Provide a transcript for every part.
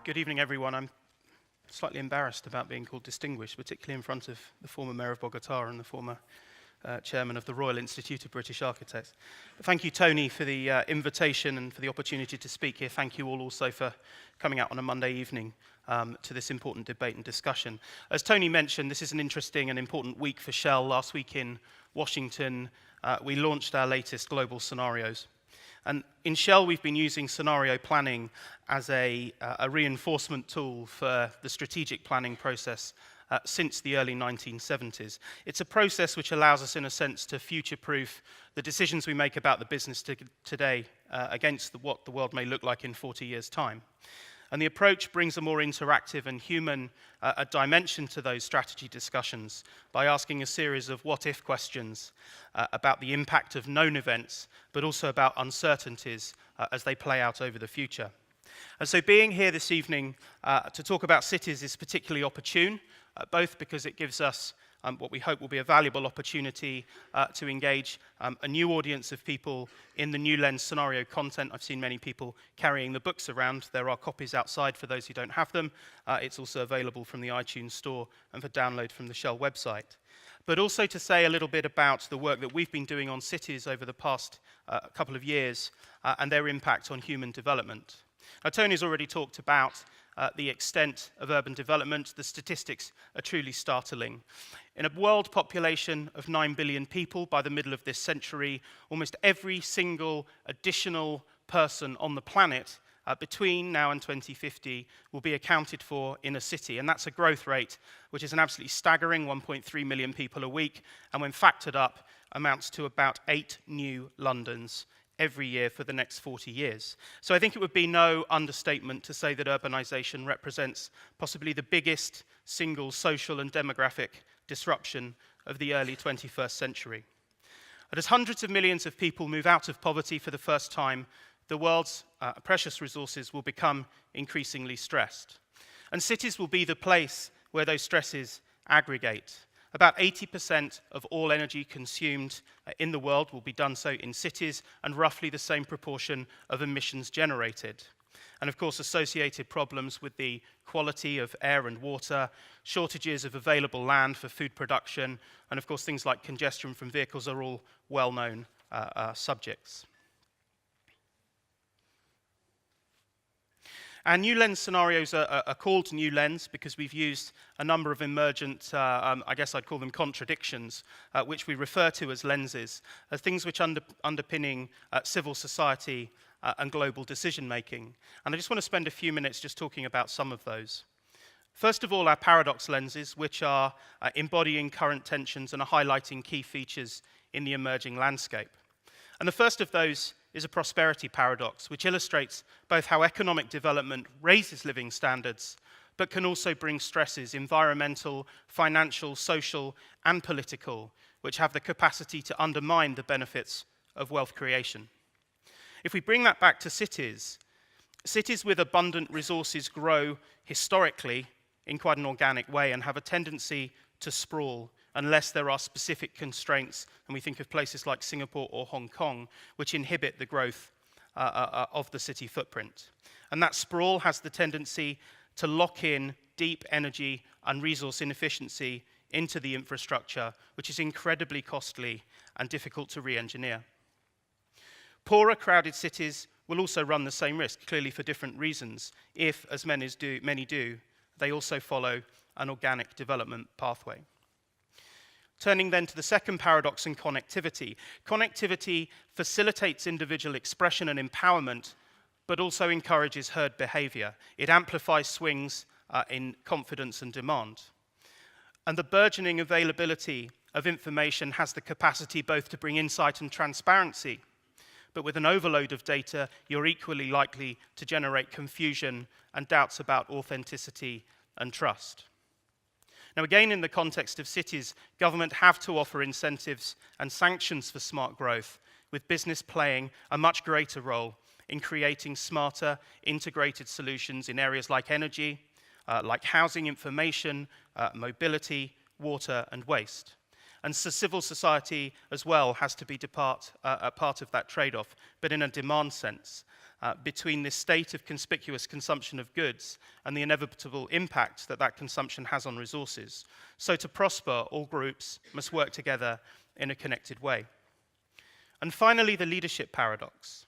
Good evening, everyone. I'm slightly embarrassed about being called distinguished, particularly in front of the former Mayor of Bogota and the former Chairman of the Royal Institute of British Architects. But thank you, Tony, for the invitation and for the opportunity to speak here. Thank you all also for coming out on a Monday evening to this important debate and discussion. As Tony mentioned, this is an interesting and important week for Shell. Last week in Washington, we launched our latest global scenarios. And in Shell, we've been using scenario planning as a reinforcement tool for the strategic planning process since the early 1970s. It's a process which allows us, in a sense, to future-proof the decisions we make about the business today against what the world may look like in 40 years' time. And the approach brings a more interactive and human a dimension to those strategy discussions by asking a series of what-if questions about the impact of known events, but also about uncertainties as they play out over the future. And so being here this evening to talk about cities is particularly opportune, both because it gives us what we hope will be a valuable opportunity to engage a new audience of people in the New Lens scenario content. I've seen many people carrying the books around. There are copies outside for those who don't have them. It's also available from the iTunes store and for download from the Shell website. But also to say a little bit about the work that we've been doing on cities over the past couple of years and their impact on human development. Now, Tony's already talked about the extent of urban development. The statistics are truly startling. In a world population of 9 billion people by the middle of this century, almost every single additional person on the planet between now and 2050 will be accounted for in a city. And that's a growth rate which is an absolutely staggering 1.3 million people a week, and when factored up, amounts to about 8 new Londons every year for the next 40 years. So I think it would be no understatement to say that urbanization represents possibly the biggest single social and demographic disruption of the early 21st century. And as hundreds of millions of people move out of poverty for the first time, the world's precious resources will become increasingly stressed. And cities will be the place where those stresses aggregate. About 80% of all energy consumed in the world will be done so in cities, and roughly the same proportion of emissions generated. And of course, associated problems with the quality of air and water, shortages of available land for food production, and of course, things like congestion from vehicles are all well-known subjects. Our New Lens scenarios are called New Lens because we've used a number of emergent, I guess I'd call them contradictions, which we refer to as lenses, as things which underpinning civil society and global decision-making. And I just want to spend a few minutes just talking about some of those. First of all, our paradox lenses, which are embodying current tensions and are highlighting key features in the emerging landscape. And the first of those is a prosperity paradox, which illustrates both how economic development raises living standards, but can also bring stresses, environmental, financial, social, and political, which have the capacity to undermine the benefits of wealth creation. If we bring that back to cities, cities with abundant resources grow historically in quite an organic way and have a tendency to sprawl unless there are specific constraints, and we think of places like Singapore or Hong Kong, which inhibit the growth of the city footprint. And that sprawl has the tendency to lock in deep energy and resource inefficiency into the infrastructure, which is incredibly costly and difficult to re-engineer. Poorer, crowded cities will also run the same risk, clearly for different reasons, if, as many do, they also follow an organic development pathway. Turning then to the second paradox in connectivity. Connectivity facilitates individual expression and empowerment, but also encourages herd behavior. It amplifies swings in confidence and demand. And the burgeoning availability of information has the capacity both to bring insight and transparency, but with an overload of data, you're equally likely to generate confusion and doubts about authenticity and trust. Now, again, in the context of cities, government have to offer incentives and sanctions for smart growth, with business playing a much greater role in creating smarter, integrated solutions in areas like energy, like housing, information, mobility, water, and waste. And so civil society as well has to be a part of that trade-off, but in a demand sense. between this state of conspicuous consumption of goods and the inevitable impact that that consumption has on resources. So to prosper, all groups must work together in a connected way. And finally, the leadership paradox.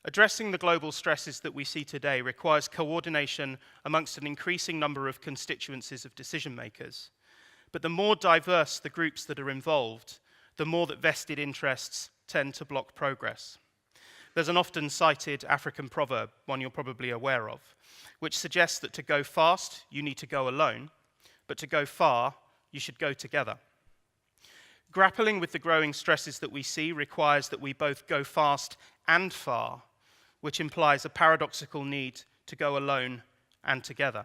Addressing the global stresses that we see today requires coordination amongst an increasing number of constituencies of decision makers. But the more diverse the groups that are involved, the more that vested interests tend to block progress. There's an often cited African proverb, one you're probably aware of, which suggests that to go fast, you need to go alone, but to go far, you should go together. Grappling with the growing stresses that we see requires that we both go fast and far, which implies a paradoxical need to go alone and together.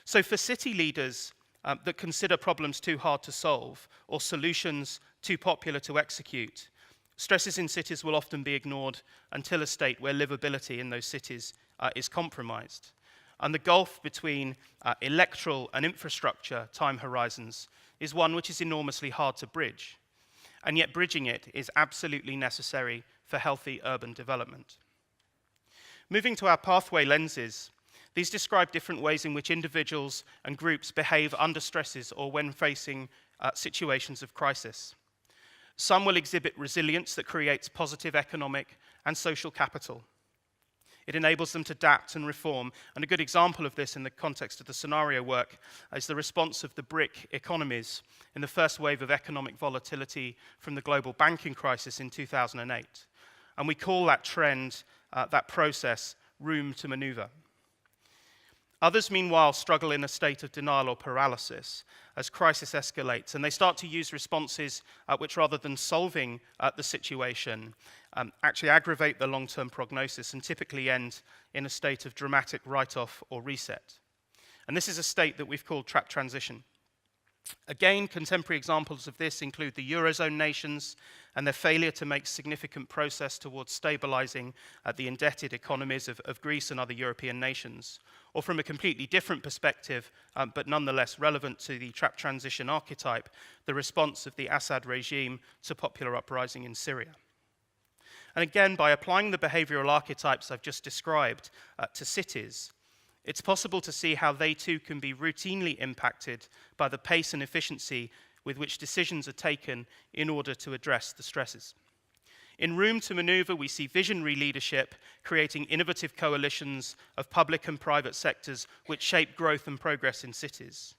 So for city leaders that consider problems too hard to solve or solutions too popular to execute, stresses in cities will often be ignored until a state where livability in those cities is compromised. And the gulf between electoral and infrastructure time horizons is one which is enormously hard to bridge. And yet bridging it is absolutely necessary for healthy urban development. Moving to our pathway lenses, these describe different ways in which individuals and groups behave under stresses or when facing situations of crisis. Some will exhibit resilience that creates positive economic and social capital. It enables them to adapt and reform, and a good example of this in the context of the scenario work is the response of the BRIC economies in the first wave of economic volatility from the global banking crisis in 2008. And we call that trend, that process, room to maneuver. Others, meanwhile, struggle in a state of denial or paralysis as crisis escalates, and they start to use responses which, rather than solving the situation, actually aggravate the long-term prognosis and typically end in a state of dramatic write-off or reset. And this is a state that we've called trapped transition. Again, contemporary examples of this include the Eurozone nations and their failure to make significant progress towards stabilizing the indebted economies of Greece and other European nations. Or from a completely different perspective, but nonetheless relevant to the trapped transition archetype, the response of the Assad regime to popular uprising in Syria. And again, by applying the behavioral archetypes I've just described to cities, it's possible to see how they too can be routinely impacted by the pace and efficiency with which decisions are taken in order to address the stresses. In Room to Maneuver, we see visionary leadership creating innovative coalitions of public and private sectors which shape growth and progress in cities.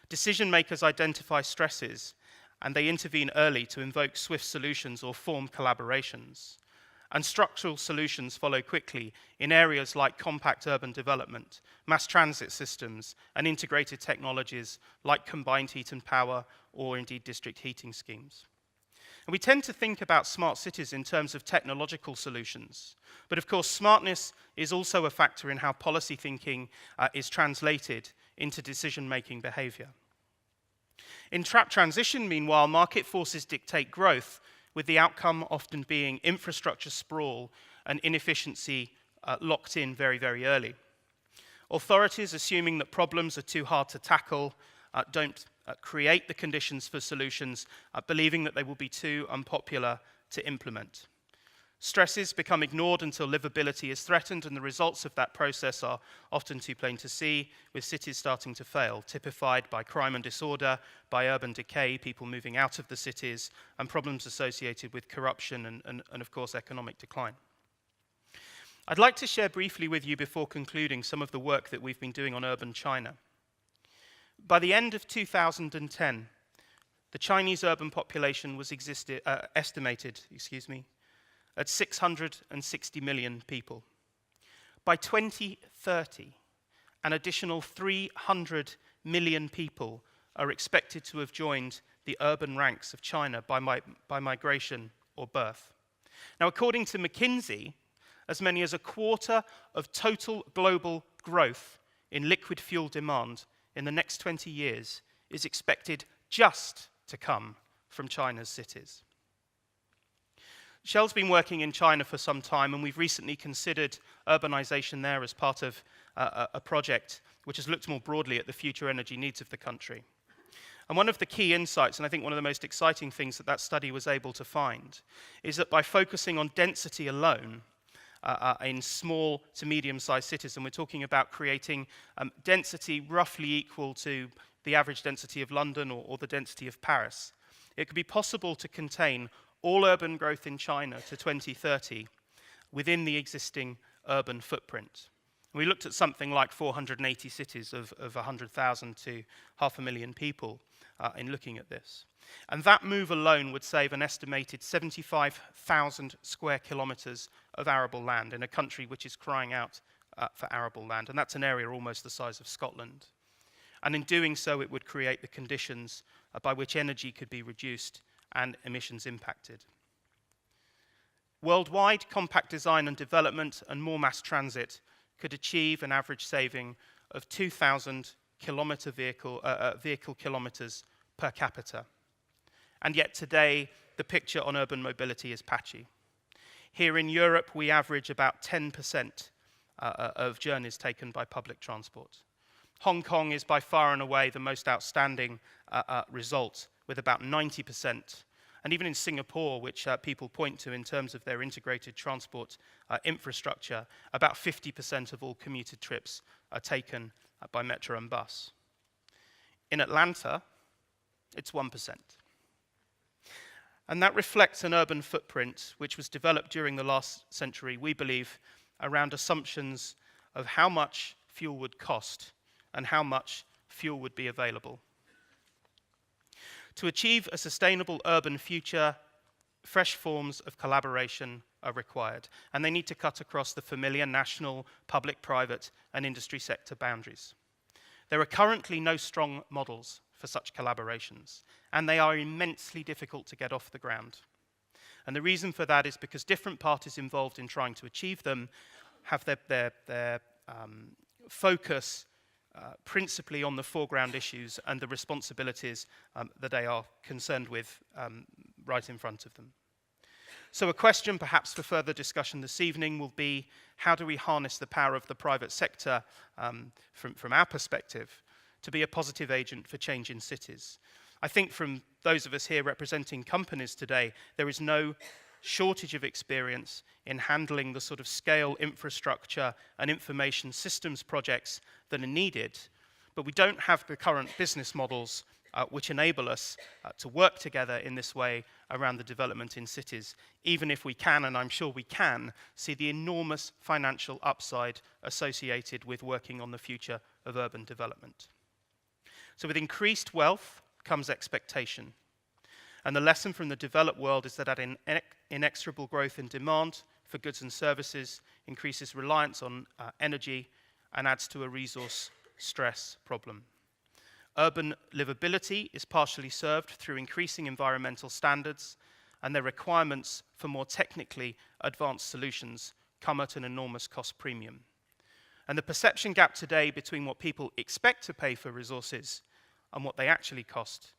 Decision makers identify stresses and they intervene early to invoke swift solutions or form collaborations. And structural solutions follow quickly in areas like compact urban development, mass transit systems, and integrated technologies like combined heat and power, or indeed district heating schemes. And we tend to think about smart cities in terms of technological solutions, but of course smartness is also a factor in how policy thinking is translated into decision-making behavior. In trapped transition, meanwhile, market forces dictate growth, with the outcome often being infrastructure sprawl and inefficiency locked in very, very early. Authorities, assuming that problems are too hard to tackle, don't create the conditions for solutions, believing that they will be too unpopular to implement. Stresses become ignored until livability is threatened, and the results of that process are often too plain to see, with cities starting to fail, typified by crime and disorder, by urban decay, people moving out of the cities, and problems associated with corruption and of course, economic decline. I'd like to share briefly with you before concluding some of the work that we've been doing on urban China. By the end of 2010, the Chinese urban population was estimated at 660 million people. By 2030, an additional 300 million people are expected to have joined the urban ranks of China by migration or birth. Now, according to McKinsey, as many as a quarter of total global growth in liquid fuel demand in the next 20 years is expected just to come from China's cities. Shell's been working in China for some time, and we've recently considered urbanization there as part of a project which has looked more broadly at the future energy needs of the country. And one of the key insights, and I think one of the most exciting things that study was able to find, is that by focusing on density alone, in small to medium-sized cities, and we're talking about creating density roughly equal to the average density of London or the density of Paris. It could be possible to contain all urban growth in China to 2030 within the existing urban footprint. We looked at something like 480 cities of 100,000 to 500,000 people in looking at this. And that move alone would save an estimated 75,000 square kilometers of arable land in a country which is crying out for arable land. And that's an area almost the size of Scotland. And in doing so, it would create the conditions by which energy could be reduced and emissions impacted. Worldwide, compact design and development and more mass transit could achieve an average saving of 2,000 vehicle kilometers per capita. And yet today, the picture on urban mobility is patchy. Here in Europe, we average about 10% of journeys taken by public transport. Hong Kong is by far and away the most outstanding result, with about 90%. And even in Singapore, which people point to in terms of their integrated transport infrastructure, about 50% of all commuter trips are taken by metro and bus. In Atlanta, it's 1%. And that reflects an urban footprint which was developed during the last century, we believe, around assumptions of how much fuel would cost and how much fuel would be available. To achieve a sustainable urban future, fresh forms of collaboration are required, and they need to cut across the familiar national, public, private, and industry sector boundaries. There are currently no strong models for such collaborations, and they are immensely difficult to get off the ground. And the reason for that is because different parties involved in trying to achieve them have their focus principally on the foreground issues and the responsibilities that they are concerned with right in front of them. So a question perhaps for further discussion this evening will be, how do we harness the power of the private sector from our perspective to be a positive agent for change in cities? I think from those of us here representing companies today, there is no shortage of experience in handling the sort of scale infrastructure and information systems projects that are needed, but we don't have the current business models which enable us to work together in this way around the development in cities, even if we can, and I'm sure we can, see the enormous financial upside associated with working on the future of urban development. So with increased wealth comes expectation. And the lesson from the developed world is that inexorable growth in demand for goods and services increases reliance on energy and adds to a resource stress problem. Urban livability is partially served through increasing environmental standards, and their requirements for more technically advanced solutions come at an enormous cost premium. And the perception gap today between what people expect to pay for resources and what they actually cost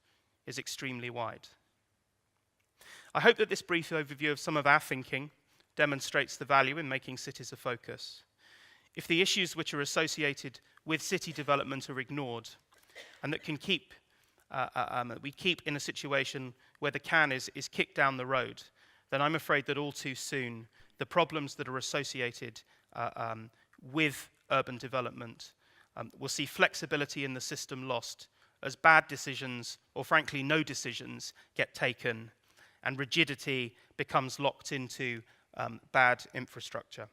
is extremely wide. I hope that this brief overview of some of our thinking demonstrates the value in making cities a focus. If the issues which are associated with city development are ignored, and that we keep in a situation where the can is kicked down the road, then I'm afraid that all too soon the problems that are associated with urban development will see flexibility in the system lost as bad decisions, or frankly no decisions, get taken, and rigidity becomes locked into bad infrastructure.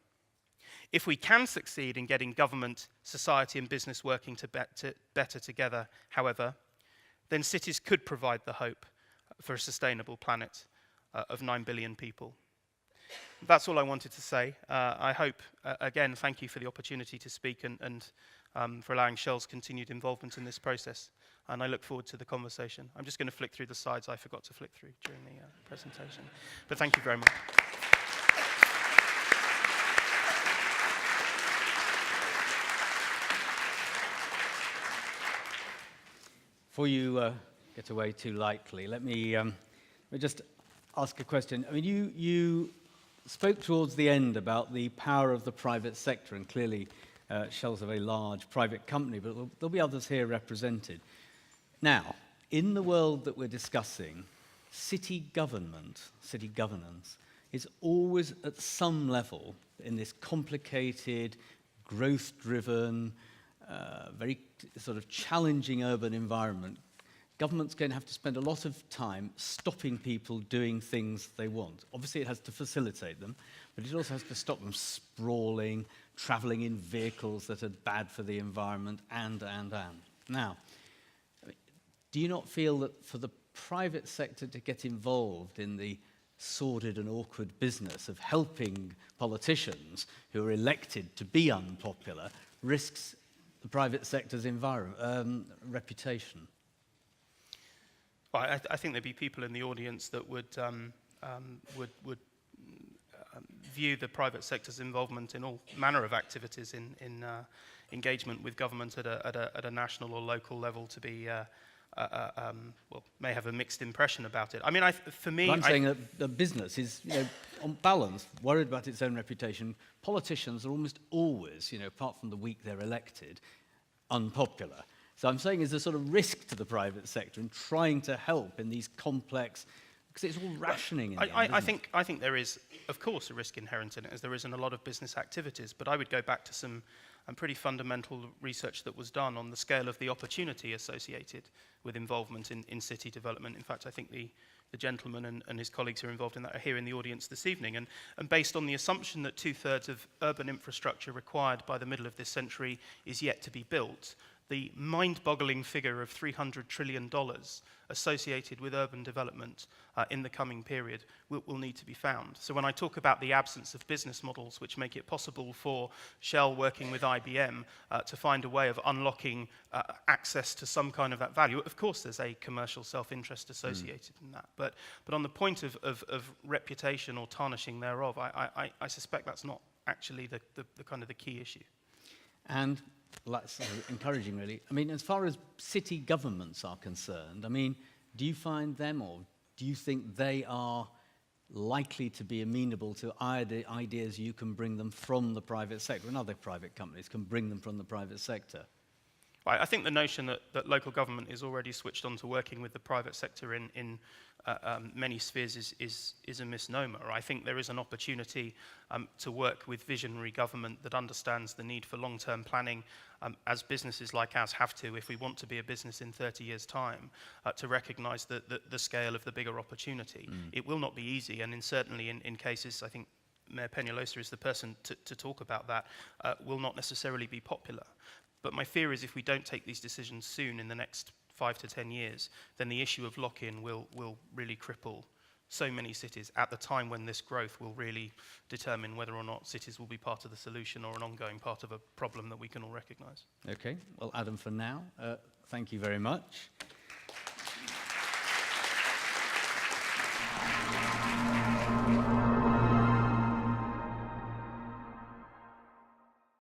If we can succeed in getting government, society, and business working better together, however, then cities could provide the hope for a sustainable planet of 9 billion people. That's all I wanted to say. I hope, again, thank you for the opportunity to speak and for allowing Shell's continued involvement in this process. And I look forward to the conversation. I'm just going to flick through the slides I forgot to flick through during the presentation. But thank you very much. Before you get away too lightly, let me just ask a question. I mean, you spoke towards the end about the power of the private sector, and clearly Shell's a very large private company, but there'll be others here represented. Now, in the world that we're discussing, city governance is always at some level in this complicated, growth-driven, very sort of challenging urban environment. Government's going to have to spend a lot of time stopping people doing things they want. Obviously, it has to facilitate them, but it also has to stop them sprawling, travelling in vehicles that are bad for the environment, and. Now, do you not feel that for the private sector to get involved in the sordid and awkward business of helping politicians who are elected to be unpopular risks the private sector's reputation? Well, I think there'd be people in the audience that would view the private sector's involvement in all manner of activities in engagement with government at a national or local level to be well, may have a mixed impression about it. I mean, for me, but I'm saying that the business is, on balance, worried about its own reputation. Politicians are almost always, apart from the week they're elected, unpopular. So I'm saying there's a sort of risk to the private sector in trying to help in these complex, because it's all rationing. I think there is, of course, a risk inherent in it, as there is in a lot of business activities. But I would go back to some pretty fundamental research that was done on the scale of the opportunity associated with involvement in city development. In fact, I think the gentleman and his colleagues who are involved in that are here in the audience this evening. And based on the assumption that 2/3 of urban infrastructure required by the middle of this century is yet to be built, the mind-boggling figure of $300 trillion associated with urban development in the coming period will need to be found. So when I talk about the absence of business models which make it possible for Shell working with IBM to find a way of unlocking access to some kind of that value, of course there's a commercial self-interest associated in that. But on the point of reputation or tarnishing thereof, I suspect that's not actually the kind of the key issue. And that's encouraging, really. I mean, as far as city governments are concerned, I mean, do you find them, or do you think they are likely to be amenable to ideas you can bring them from the private sector, and other private companies can bring them from the private sector? I think the notion that local government is already switched on to working with the private sector in many spheres is a misnomer. I think there is an opportunity to work with visionary government that understands the need for long-term planning, as businesses like ours have to if we want to be a business in 30 years' time, to recognise the scale of the bigger opportunity. It will not be easy, and certainly in cases, I think Mayor Peñalosa is the person to talk about that, will not necessarily be popular. But my fear is if we don't take these decisions soon in the next 5 to 10 years, then the issue of lock-in will really cripple so many cities at the time when this growth will really determine whether or not cities will be part of the solution or an ongoing part of a problem that we can all recognise. Okay, well, Adam, for now, thank you very much.